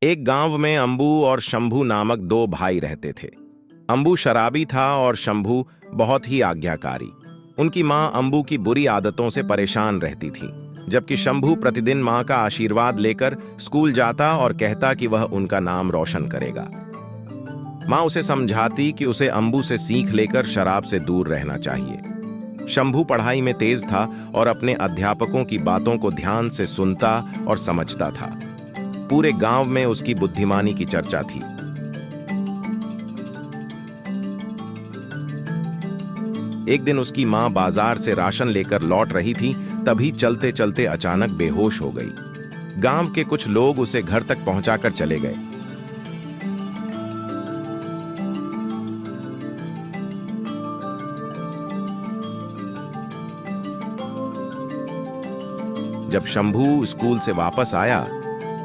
एक गांव में अंबू और शंभू नामक दो भाई रहते थे। अंबू शराबी था और शंभू बहुत ही आज्ञाकारी। उनकी मां अंबू की बुरी आदतों से परेशान रहती थी, जबकि शंभू प्रतिदिन मां का आशीर्वाद लेकर स्कूल जाता और कहता कि वह उनका नाम रोशन करेगा। मां उसे समझाती कि उसे अंबू से सीख लेकर शराब से दूर रहना चाहिए। शंभू पढ़ाई में तेज था और अपने अध्यापकों की बातों को ध्यान से सुनता और समझता था। पूरे गांव में उसकी बुद्धिमानी की चर्चा थी। एक दिन उसकी मां बाजार से राशन लेकर लौट रही थी, तभी चलते चलते अचानक बेहोश हो गई। गांव के कुछ लोग उसे घर तक पहुंचाकर चले गए। जब शंभू स्कूल से वापस आया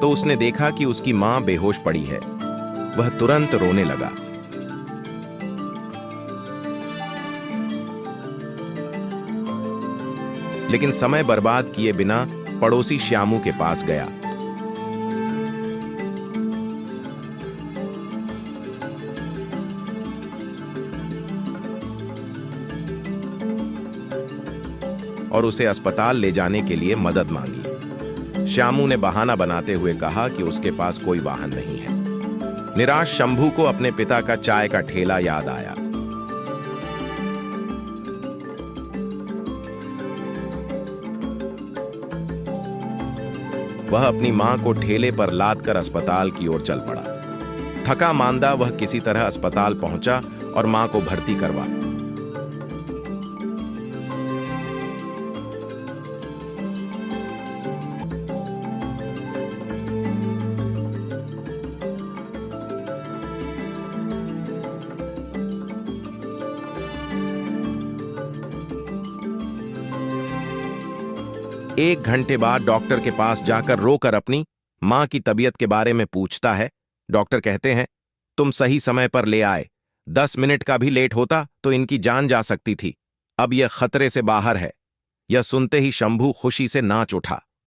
तो उसने देखा कि उसकी मां बेहोश पड़ी है। वह तुरंत रोने लगा। लेकिन समय बर्बाद किए बिना पड़ोसी श्यामू के पास गया। और उसे अस्पताल ले जाने के लिए मदद मांगी। श्यामू ने बहाना बनाते हुए कहा कि उसके पास कोई वाहन नहीं है। निराश शंभू को अपने पिता का चाय का ठेला याद आया। वह अपनी मां को ठेले पर लादकर अस्पताल की ओर चल पड़ा। थका मांदा वह किसी तरह अस्पताल पहुंचा और मां को भर्ती करवा। एक घंटे बाद डॉक्टर के पास जाकर रोकर अपनी मां की तबीयत के बारे में पूछता है। डॉक्टर कहते हैं, तुम सही समय पर ले आए। 10 मिनट का भी लेट होता तो इनकी जान जा सकती थी। अब यह खतरे से बाहर है। यह सुनते ही शंभू खुशी से नाच उठा।